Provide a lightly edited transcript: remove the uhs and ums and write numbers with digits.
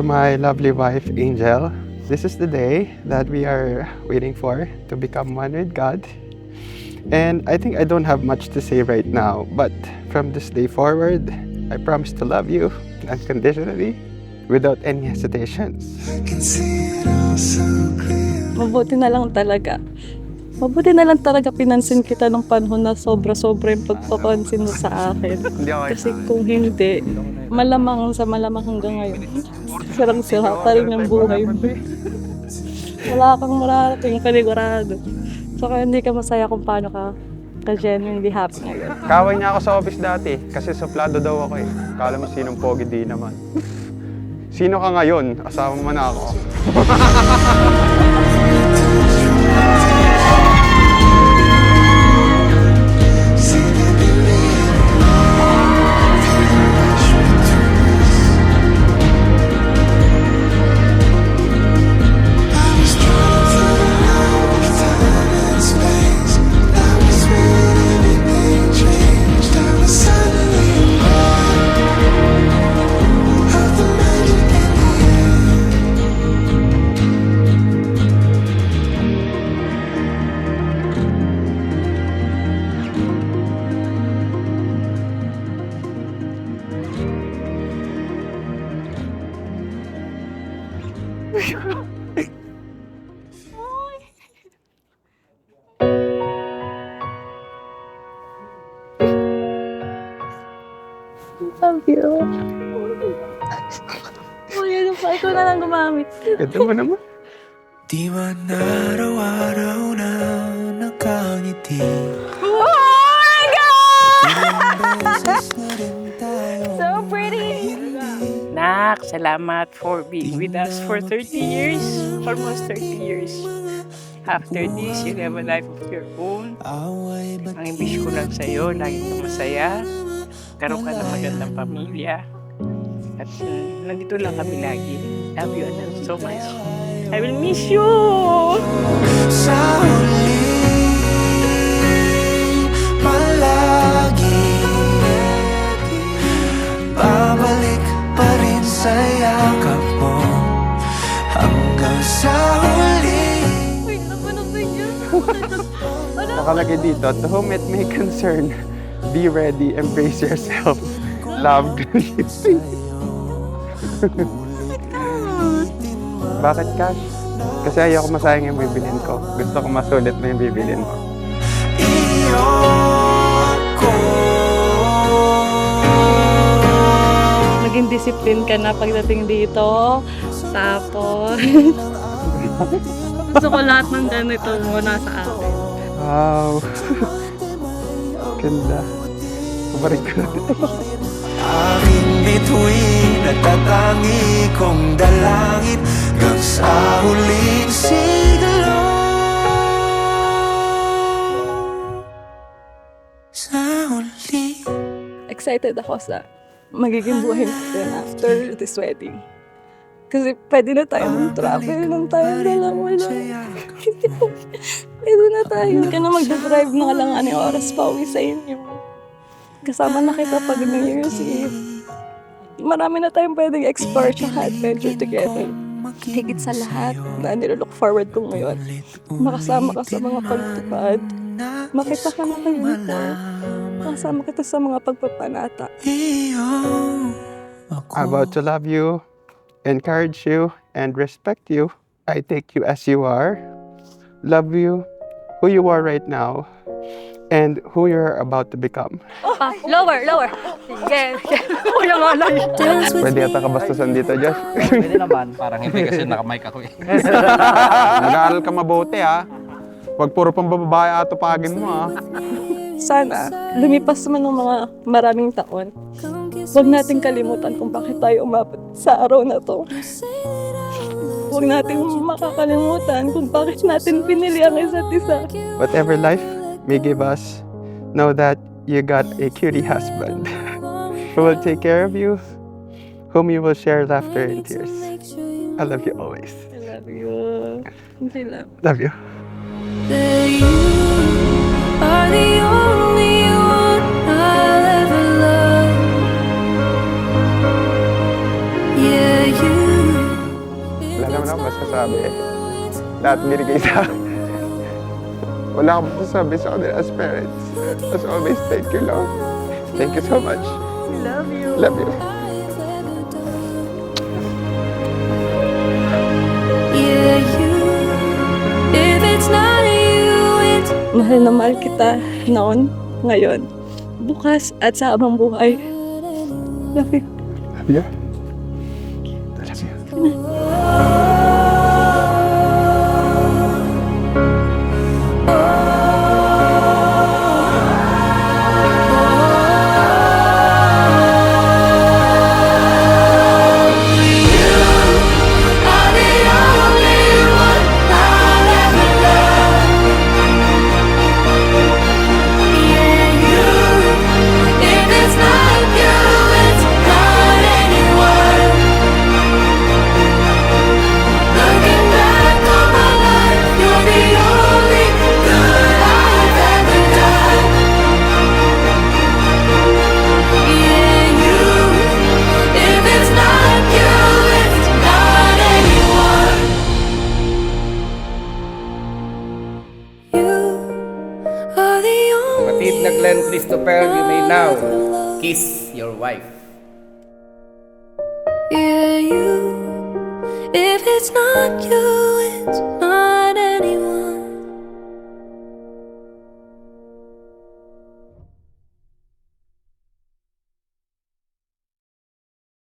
to my lovely wife, Angel. This is the day that we are waiting for to become one with God. And I think I don't have much to say right now, but from this day forward, I promise to love you unconditionally, without any hesitations. Mabuti na lang talaga. Mabuti na lang talaga pinansin kita nung panahon na sobra-sobra yung pagpapansin mo sa akin. Kasi kung hindi, malamang hanggang ngayon, sirang-sira pa rin ang buhay mo. Wala kang mararating panigurado. Saka hindi ka masaya kung paano ka genuinely happy ngayon. Kaway niya ako sa office dati kasi suplado daw ako eh. Kala mo sinong pogi di naman. Sino ka ngayon? Asawa mo na ako. Love you. Oh, yan pa. Ikaw na lang gumamit. Ganda mo naman. Di man araw-araw na nakangiti. Oh my God! Ilang beses na rin tayo So pretty! Nak, salamat for being with us for 30 years. Almost 30 years. After this, you have a life of your own. away ba't Ang wish ko lang sa'yo, lagi kang masaya. Karoon ka ng magandang pamilya. At nandito lang kami lagi. Love you and so much. I will miss you! sa huli palagi babalik pa rin sa yakap mo hanggang sa huli. Wait, napanap na yun. Nakalagay dito, to whom it may concern, be ready, embrace yourself, love, Bakit cash? Kasi ayaw ko masayang yung bibilin ko. Gusto ko masulit na yung bibilin mo. Iyo ko Naging discipline ka na pagdating dito. Tapos, gusto ko lahat ng ganito mo nasa akin. Wow. Ganda. Kumarin ko na dito. aking bituin at tatangi kong dalangin hanggang sa huling siglo. Sa huli Excited ako sa magiging buhay natin after this wedding. Kasi pwede na tayo mag-travel ng tayo dalawa lang. Pwede na tayo. Hindi ka na mag-drive na kalangan yung oras pa uwi sa inyo. Kasama na kita pag New Year's Eve. Marami na tayong pwedeng explore at adventure together. Higit sa lahat na nilook forward ko ngayon. Makasama ka sa mga pagtupad. Makita ka na kayo nito. Makasama kita sa mga pagpapanata. iyo I'm about to love you, encourage you, and respect you. I take you as you are, love you, who you are right now, and who you're about to become. Lower! Yes! Kuya nga lang. Pwede yata kabastusan dito, Josh. Pwede naman, parang hindi kasi nakamic ako eh. Nag-aaral ka mabuti, ha? Huwag puro pang babae atupagin mo, ha? Sana, lumipas man ng mga maraming taon, huwag nating kalimutan kung bakit tayo umabot sa araw na to. Huwag nating makakalimutan kung bakit natin pinili ang isa't isa. Whatever life may give us, know that you got a cutie husband who will take care of you, whom you will share laughter and tears. I love you always. I love you. I love Love you. That you are the only one I'll ever love. Yeah, you lahat binigay sa akin. Wala akong masasabi sa kanila as parents. As always, thank you, Lord. Thank you so much. Love you. Love you. Yeah, you. If it's not you, it's Mahal na mahal kita noon, ngayon, bukas, at sa habang buhay. Love you. Love you. Love you. are the only one I'll ever love. Yeah, you. If it's not you, it's not anyone. Looking back on my life, you're the only good I've ever done. Yeah, you. If it's not you, it's not anyone. You are the only Kapatid na Glenn Christopher, you may now kiss your wife. Yeah, you. If it's not you, it's not anyone.